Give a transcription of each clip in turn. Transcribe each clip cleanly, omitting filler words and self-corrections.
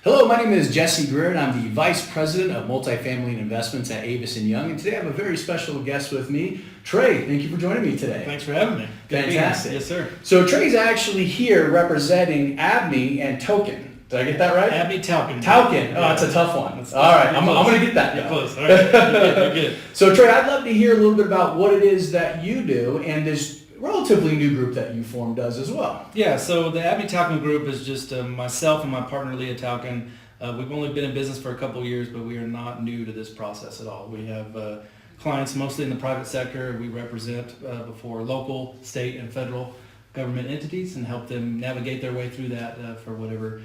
Hello, my name is Jesse Greer, and I'm the Vice President of Multifamily and Investments at Avis & Young, and today I have a very special guest with me, Trey. Thank you for joining me today. Thanks for having me. Fantastic. Yes, sir. So Trey's actually here representing Abney and Tauchen. Did I get that right? Abney-Tauchen. Tauchen. Oh, that's a tough one. All right, I'm going to get that. You're close. All right. You're good. So Trey, I'd love to hear a little bit about what it is that you do, and this relatively new group that you formed does as well. Yeah, so the Abney-Tauchen Group is just myself and my partner Leah Tauchen. We've only been in business for a couple of years, but we are not new to this process at all. We have clients mostly in the private sector. We represent before local, state, and federal government entities and help them navigate their way through that for whatever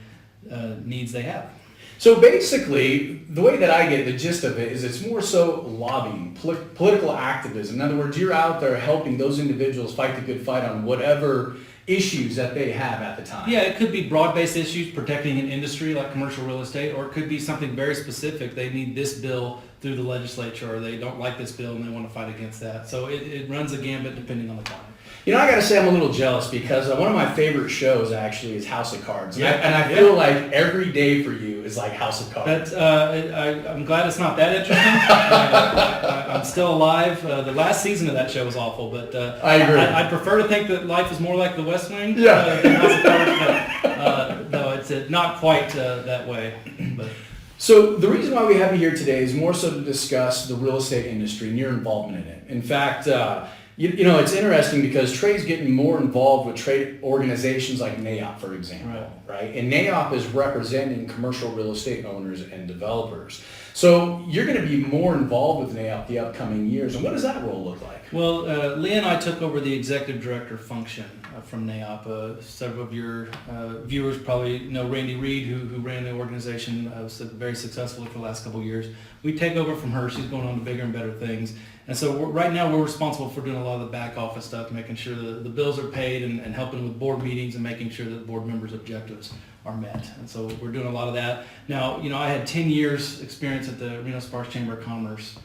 needs they have. So basically, the way that I get the gist of it is it's more so lobbying, political activism. In other words, you're out there helping those individuals fight the good fight on whatever issues that they have at the time. Yeah, it could be broad-based issues protecting an industry like commercial real estate, or it could be something very specific. They need this bill through the legislature, or they don't like this bill and they want to fight against that. So it runs a gambit depending on the client. You know, I got to say I'm a little jealous because one of my favorite shows actually is House of Cards. Yeah, and I feel like every day for you is like House of Cards. I'm glad it's not that interesting. I'm still alive. The last season of that show was awful, but I agree. I prefer to think that life is more like The West Wing than House of Cards, but no, it's not quite that way. But. So the reason why we have you here today is more so to discuss the real estate industry and your involvement in it. In fact, you know, it's interesting because Trey's getting more involved with trade organizations like NAIOP, for example, right? And NAIOP is representing commercial real estate owners and developers. So you're going to be more involved with NAIOP the upcoming years. And what does that role look like? Well, Leah and I took over the executive director function from NAIOP. Several of your viewers probably know Randy Reed, who ran the organization very successfully for the last couple of years. We take over from her. She's going on to bigger and better things. And so right now we're responsible for doing a lot of the back office stuff, making sure the bills are paid and helping with board meetings and making sure that the board members' objectives are met. And so we're doing a lot of that. Now, you know, I had 10 years experience at the Reno-Sparks Chamber of Commerce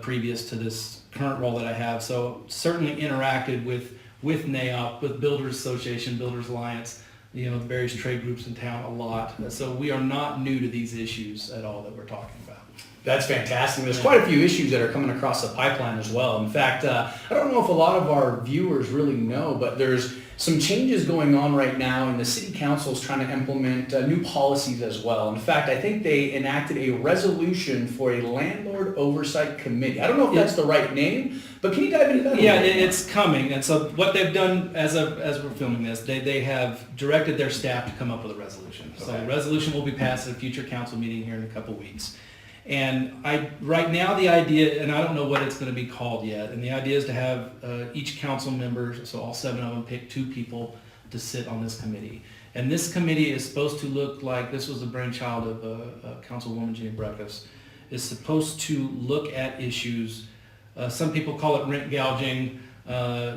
previous to this current role that I have. So certainly interacted with NAIOP, with Builders Association, Builders Alliance, you know, the various trade groups in town a lot. So we are not new to these issues at all that we're talking about. That's fantastic. There's quite a few issues that are coming across the pipeline as well. In fact, I don't know if a lot of our viewers really know, but there's some changes going on right now, and the city council is trying to implement new policies as well. In fact, I think they enacted a resolution for a Landlord Oversight Committee. I don't know if that's the right name, but can you dive into that? Yeah, it's coming. And so what they've done as we're filming this, they have directed their staff to come up with a resolution. Okay. So the resolution will be passed at a future council meeting here in a couple weeks. And right now the idea, and I don't know what it's going to be called yet, and the idea is to have each council member, so all 7 of them, pick 2 people to sit on this committee. And this committee is supposed to look like, this was the brainchild of Councilwoman Jeannie Breakfast, is supposed to look at issues. Some people call it rent gouging.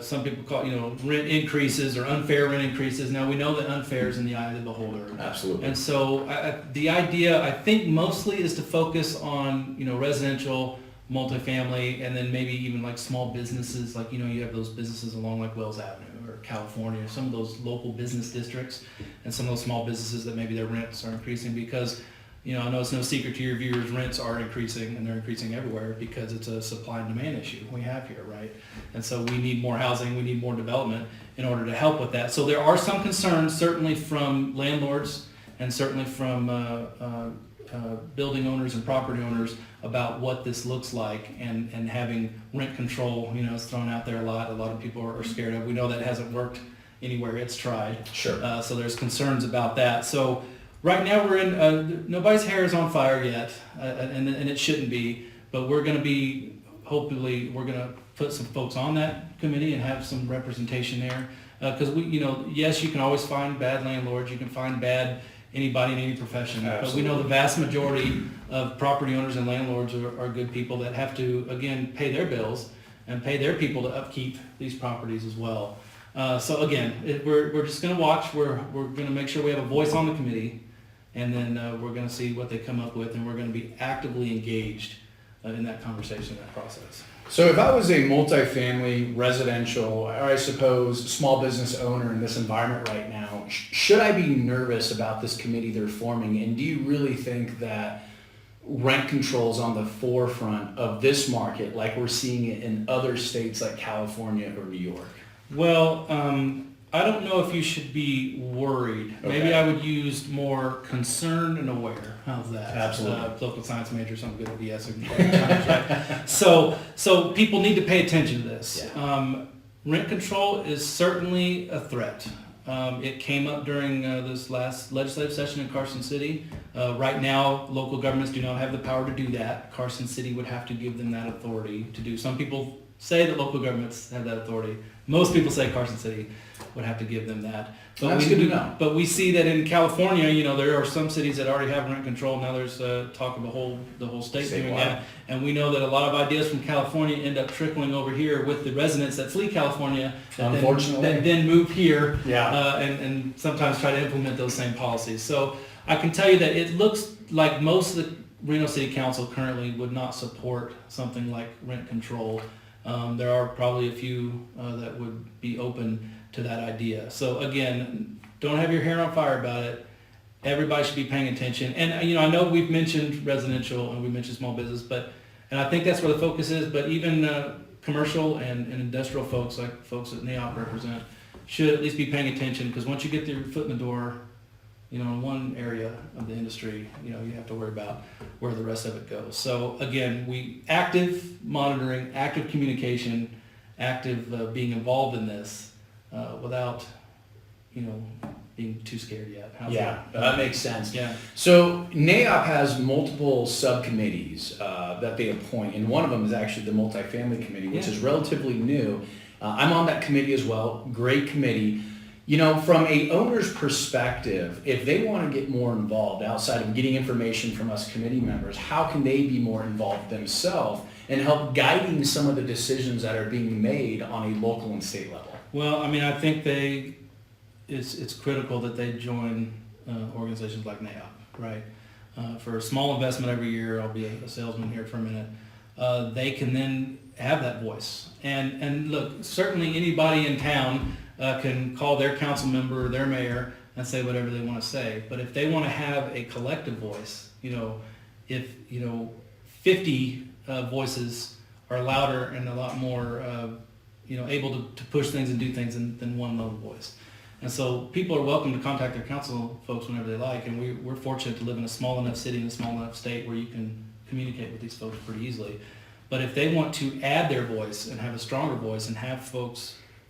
Some people call it, rent increases or unfair rent increases. Now we know that unfair is in the eye of the beholder. Absolutely. And so the idea, I think, mostly is to focus on, residential, multifamily, and then maybe even like small businesses. Like, you have those businesses along like Wells Avenue or California, some of those local business districts, and some of those small businesses that maybe their rents are increasing because, I know it's no secret to your viewers, rents are increasing, and they're increasing everywhere because it's a supply and demand issue we have here, right? And so we need more housing, we need more development in order to help with that. So there are some concerns, certainly from landlords and certainly from building owners and property owners about what this looks like and having rent control, it's thrown out there a lot. A lot of people are scared of. We know that hasn't worked anywhere it's tried. Sure. So there's concerns about that. So right now we're in, nobody's hair is on fire yet, and it shouldn't be, but we're going to be, hopefully, we're going to put some folks on that committee and have some representation there. Because yes, you can always find bad landlords, you can find bad anybody in any profession, Absolutely. But we know the vast majority of property owners and landlords are good people that have to, again, pay their bills and pay their people to upkeep these properties as well. So again, we're just going to watch, we're going to make sure we have a voice on the committee, and then we're going to see what they come up with, and we're going to be actively engaged in that conversation, that process. So if I was a multifamily residential, or I suppose small business owner in this environment right now, should I be nervous about this committee they're forming? And do you really think that rent control is on the forefront of this market like we're seeing it in other states like California or New York? Well, I don't know if you should be worried. Okay. Maybe I would use more concerned and aware. How's that? Absolutely. Political science major, so I'm good at BS. Right? So people need to pay attention to this. Yeah. Rent control is certainly a threat. It came up during this last legislative session in Carson City. Right now, local governments do not have the power to do that. Carson City would have to give them that authority to do. Some people say that local governments have that authority. Most people say Carson City would have to give them that. But That's good to know. But we see that in California, there are some cities that already have rent control. Now there's talk of the whole state doing that. And we know that a lot of ideas from California end up trickling over here with the residents that flee California that then move here and sometimes try to implement those same policies. So I can tell you that it looks like most of the Reno City Council currently would not support something like rent control. There are probably a few that would be open to that idea. So again, don't have your hair on fire about it. Everybody should be paying attention. And I know we've mentioned residential and we mentioned small business, and I think that's where the focus is. But even commercial and industrial folks, like folks that NAIOP represent, should at least be paying attention, because once you get your foot in the door, in one area of the industry, you have to worry about where the rest of it goes. So again, active monitoring, active communication, active being involved in this without, being too scared yet. That makes sense. Yeah. So NAIOP has multiple subcommittees that they appoint, and one of them is actually the Multifamily Committee, which is relatively new. I'm on that committee as well. Great committee. From a owner's perspective, if they want to get more involved outside of getting information from us committee members, how can they be more involved themselves and help guiding some of the decisions that are being made on a local and state level? Well, I think it's critical that they join organizations like NAIOP, right? For a small investment every year, I'll be a salesman here for a minute, they can then have that voice. And look, certainly anybody in town can call their council member or their mayor and say whatever they want to say. But if they want to have a collective voice, if 50 voices are louder and a lot more, able to push things and do things than one lone voice. And so people are welcome to contact their council folks whenever they like. And we're fortunate to live in a small enough city and a small enough state where you can communicate with these folks pretty easily. But if they want to add their voice and have a stronger voice and have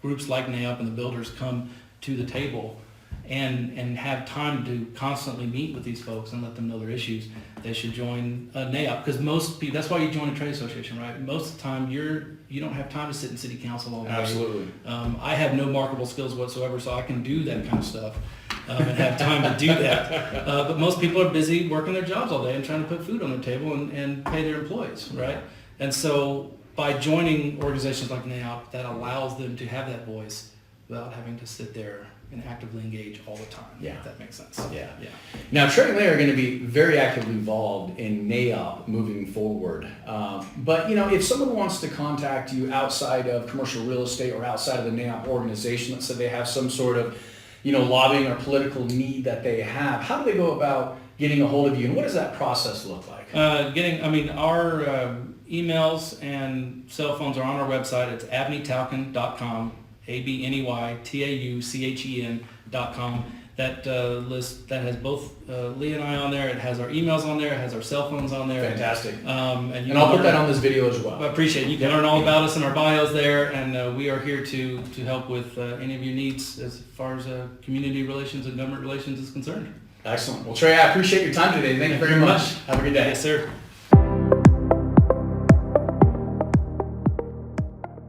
groups like NAIOP and the builders come to the table and have time to constantly meet with these folks and let them know their issues, they should join NAIOP, because most people, that's why you join a trade association, right? Most of the time you don't have time to sit in city council all day. Absolutely. I have no marketable skills whatsoever, so I can do that kind of stuff and have time to do that. But most people are busy working their jobs all day and trying to put food on their table and pay their employees, right? And so by joining organizations like NAIOP, that allows them to have that voice without having to sit there and actively engage all the time. Yeah. If that makes sense. Yeah. Now, Trey and Larry are going to be very actively involved in NAIOP moving forward. But, if someone wants to contact you outside of commercial real estate or outside of the NAIOP organization, let's say they have some sort of, lobbying or political need that they have, how do they go about getting a hold of you, and what does that process look like? Our emails and cell phones are on our website. It's abney-tauchen.com, abney-tauchen.com. That list that has both Lee and I on there. It has our emails on there. It has our cell phones on there. Fantastic. And I'll put that on this video as well. I appreciate it. You can learn all about us in our bios there, and we are here to help with any of your needs as far as community relations and government relations is concerned. Excellent. Well, Trey, I appreciate your time today. Thank you very much. Have a good day. Yes, sir.